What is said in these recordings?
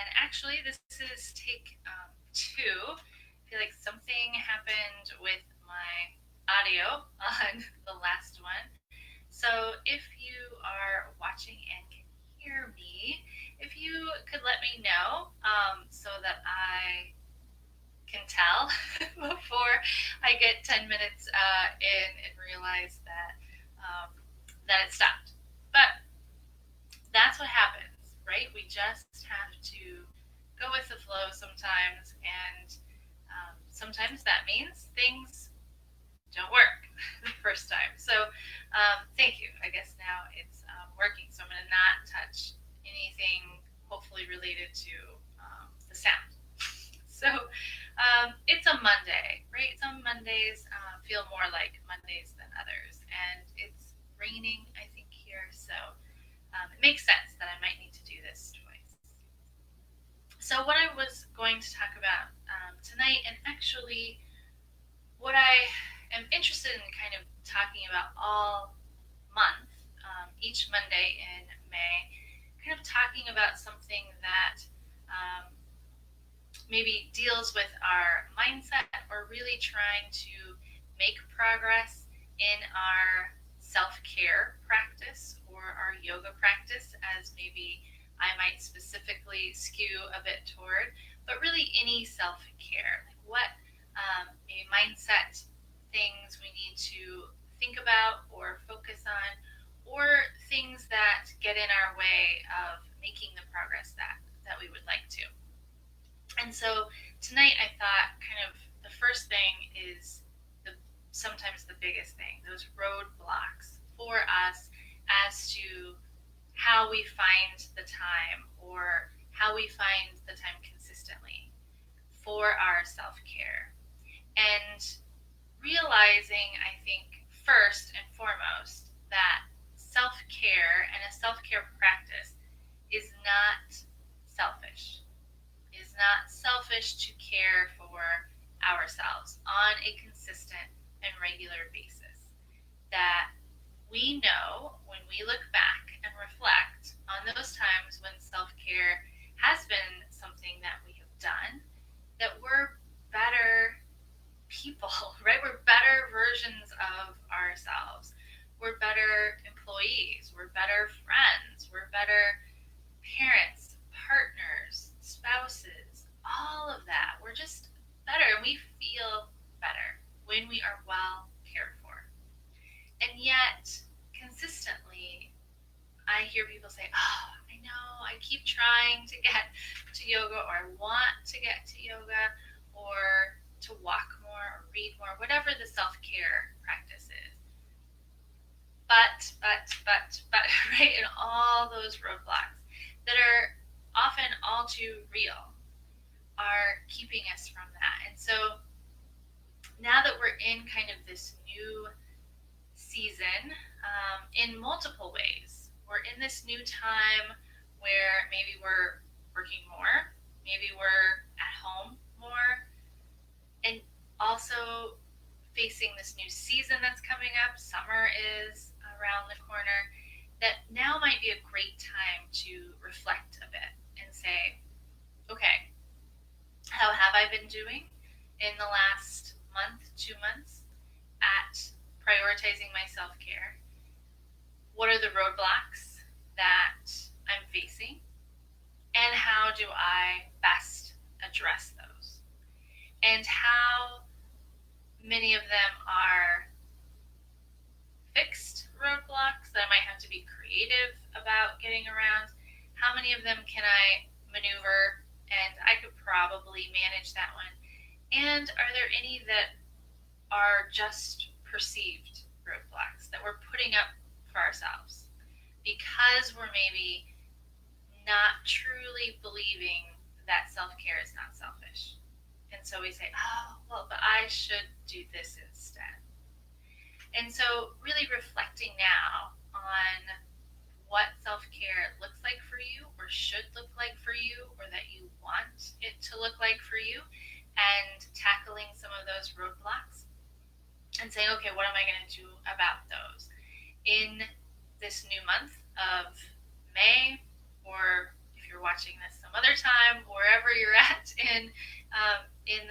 And actually, this is take two. I feel like something happened with my audio on the last one. So if you are watching and can hear me, if you could let me know so that I can tell before I get 10 minutes in and realize that it stopped. But that's what happens, right? We just have to go with the flow sometimes, and sometimes that means things don't work the first time. So, thank you. I guess now it's working. So I'm going to not touch anything hopefully related to the sound. So, it's a Monday, right? Some Mondays feel more like Mondays than others, and it's raining, I think, here. So, it makes sense that I might need to do this twice. So, what I was going to talk about tonight, and actually what I am interested in kind of talking about all month, each Monday in May, kind of talking about something that maybe deals with our mindset or really trying to make progress in our self care practice or our yoga practice, as maybe I might specifically skew a bit toward, but really any self care. Like what maybe mindset things we need to think about or focus on, or things that get in our way of making the progress that we would like to. And so tonight I thought kind of the first thing is sometimes the biggest thing, those roadblocks for us as to how we find the time or how we find the time consistently for our self care. And realizing, I think, first and foremost, that self care and a self care practice is not selfish. It is not selfish to care for ourselves on a consistent and regular basis. That we know when we look back and reflect on those times when self care has been something that we have done, that we're better people, right? We're better versions of ourselves. We're better employees. We're better friends. We're better parents, partners, spouses, all of that. We're just better and we feel better when we are well cared for. And yet, consistently, I hear people say, "Oh, I know, I keep trying to get to yoga, or I want to get to yoga, or to walk more, or read more," whatever the self care practice is. But, right? And all those roadblocks that are often all too real are keeping us from that. And so now that we're in kind of this new season in multiple ways. We're in this new time where maybe we're working more, maybe we're at home more, and also facing this new season that's coming up. Summer is around the corner. That now might be a great time to reflect a bit and say, okay, how have I been doing in the last month, 2 months at prioritizing my self care? What are the roadblocks that I'm facing? And how do I best address those? And how many of them are fixed roadblocks that I might have to be creative about getting around? How many of them can I maneuver and I could probably manage that one? And are there any that are just perceived roadblocks that we're putting up for ourselves because we're maybe not truly believing that self-care is not selfish? And so we say, oh, well, but I should do this instead. And so really reflecting now on what self-care looks like for you or should look like for you or that you want it to look like for you, and tackling some of those roadblocks and saying, okay, what am I going to do about those in this new month of May, or if you're watching this some other time, time, wherever you're at in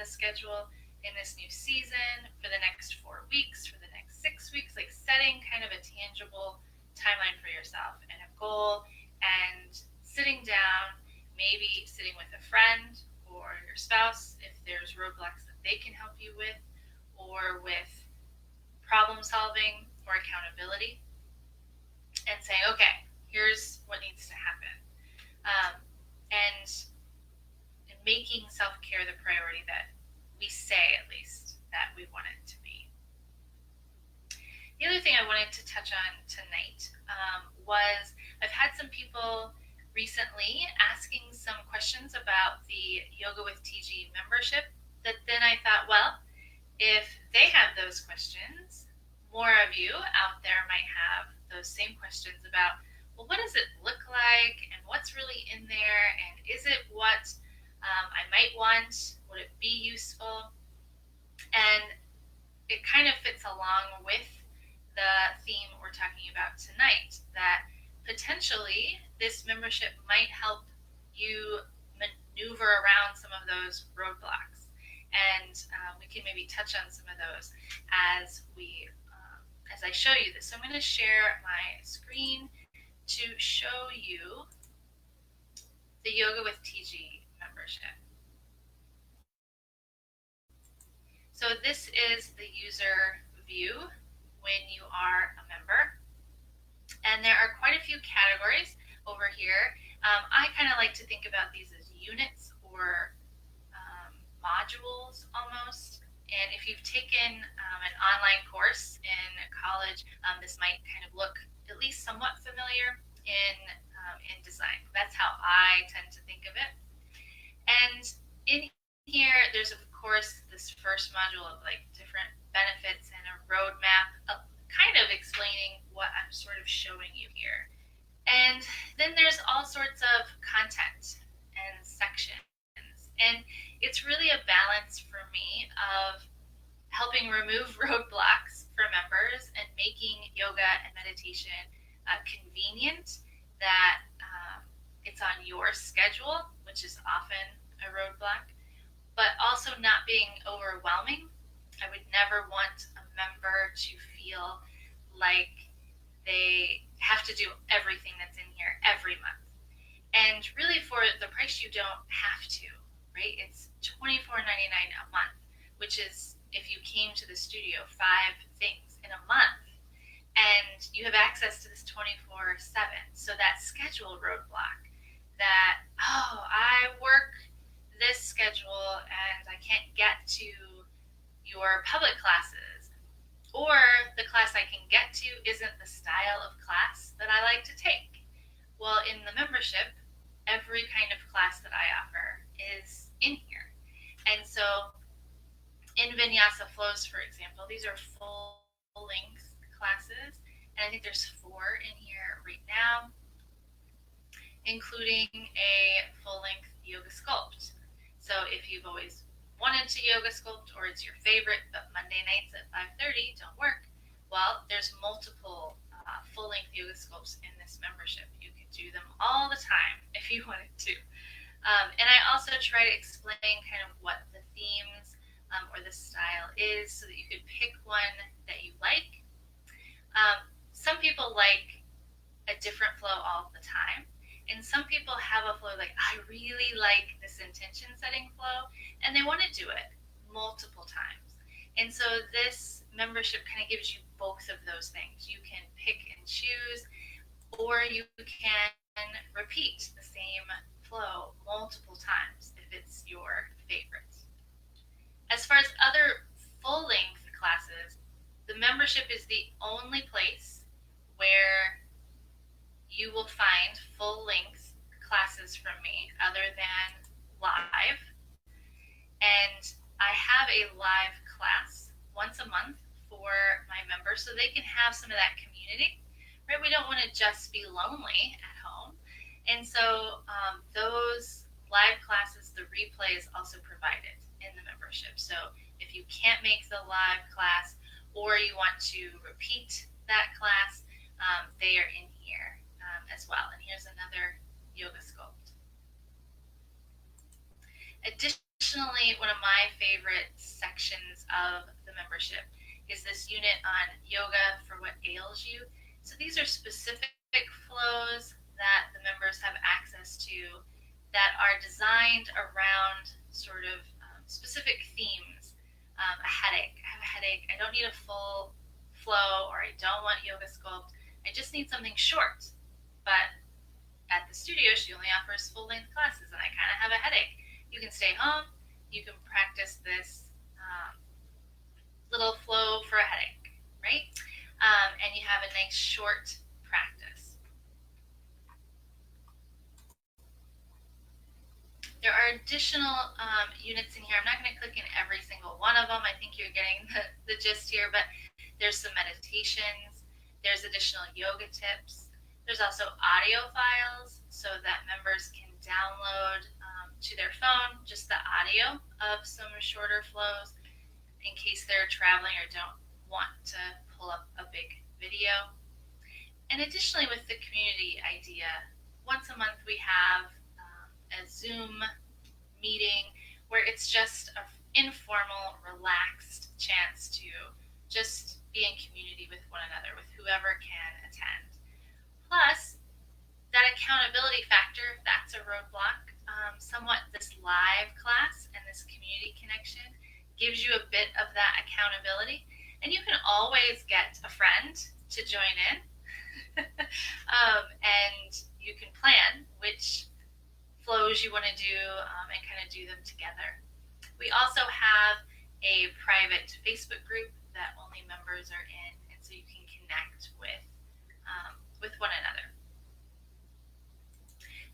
the schedule in this new season for the next 4 weeks, for the next 6 weeks, like setting kind of a tangible timeline for yourself and a goal, and sitting down, maybe sitting with a friend or your spouse if there's roadblocks that they can help you with, or with problem solving or accountability, and saying, okay, here's what needs to happen. And making self-care the priority that we say, at least, that we want it to be. The other thing I wanted to touch on tonight was I've had some people recently asking some questions about the Yoga with TG membership, that then I thought, well, if they have those questions, more of you out there might have those same questions about, well, what does it look like, and what's really in there, and is it what I might want? Would it be useful? And it kind of fits along with the theme we're talking about tonight, that potentially this membership might help you maneuver around some of those roadblocks. And we can maybe touch on some of those as I show you this. So I'm going to share my screen to show you the Yoga with TG membership. So this is the user view when you are a member. And there are quite a few categories over here. I kind of like to think about these as units or modules almost. And if you've taken an online course in college, this might kind of look at least somewhat familiar in design. That's how I tend to think of it. And in here, there's of course this first module of like different benefits and a roadmap, kind of explaining what I'm sort of showing you here. And then there's all sorts of content and sections. And it's really a balance for me of helping remove roadblocks for members and making yoga and meditation convenient, that it's on your schedule, which is often a roadblock, but also not being overwhelming. I would never want a member to feel like they have to do everything that's in here every month. And really, for the price, you don't have to, right? It's $24.99 a month, which is, if you came to the studio, 5 things in a month, and you have access to this 24/7. So that schedule roadblock, that, oh, I work this schedule and I can't get to your public classes, or the class I can get to isn't the style of class that I like to take. Well, in the membership, every kind of class that I offer is in here. And so in Vinyasa Flows, for example, these are full-length classes, and I think there's 4 in here right now, including a full-length yoga sculpt. So if you've always wanted to yoga sculpt, or it's your favorite, but Monday nights at 5:30 don't work, well, there's multiple full-length yoga sculpts in this membership. You could do them all the time if you wanted to. And I also try to explain kind of what the themes or the style is, so that you could pick one that you like. Some people like a different flow all the time, and some people have a flow like, I really like this intention setting flow, and they want to do it multiple times. And so this membership kind of gives you both of those things. You can pick and choose, or you can repeat the same flow multiple times if it's your favorite. As far as other full-length classes, the membership is the only place where you will find full-length classes from me other than live. And I have a live class once a month for my members, so they can have some of that community, right? We don't want to just be lonely at home. And so those live classes, the replay is also provided in the membership. So if you can't make the live class, or you want to repeat that class, they are in here as well. And here's another yoga sculpt. Additionally, one of my favorite sections of the membership is this unit on yoga for what ails you. So these are specific flows that the members have access to that are designed around sort of specific themes. A headache. I have a headache. I don't need a full flow, or I don't want yoga sculpt. I just need something short. But at the studio, she only offers full length classes, and I kind of have a headache. You can stay home. You can practice this little flow for a headache, right? And you have a nice short practice. There are additional units in here. I'm not going to click in every single one of them. I think you're getting the gist here, but there's some meditations. There's additional yoga tips. There's also audio files so that members can download to their phone just the audio of some shorter flows in case they're traveling or don't want to pull up a big video. And additionally, with the community idea, once a month we have a Zoom meeting where it's just an informal, relaxed chance to just be in community with one another, with whoever can attend. Plus, that accountability factor, that's a roadblock. Somewhat this live class and this community connection gives you a bit of that accountability. And you can always get a friend to join in. And you can plan which flows you want to do and kind of do them together. We also have a private Facebook group that only members are in, and so you can connect with one another.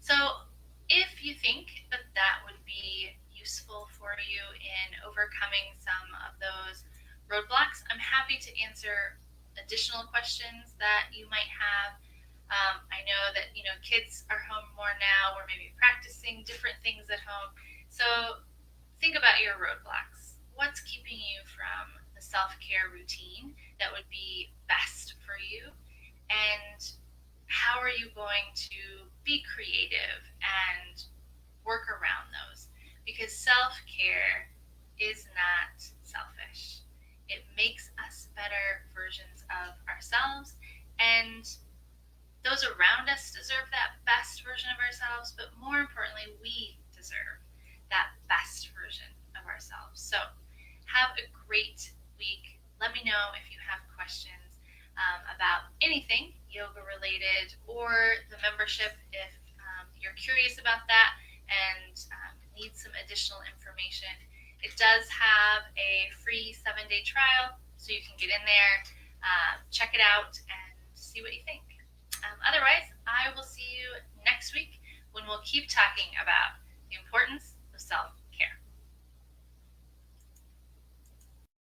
So if you think that that would be useful for you in overcoming some of those roadblocks, I'm happy to answer additional questions that you might have. I know that kids are home more now. We're maybe practicing different things at home. So think about your roadblocks. What's keeping you from the self-care routine that would be best for you? And how are you going to be creative and work around those? Because self-care is not selfish. It makes us better versions of ourselves, and those around us deserve that best version of ourselves, but more importantly, we deserve that best version of ourselves. So have a great week. Let me know if you have questions about anything yoga related or the membership if you're curious about that and need some additional information. It does have a free 7-day trial, so you can get in there, check it out, and see what you think. Otherwise, I will see you next week when we'll keep talking about the importance of self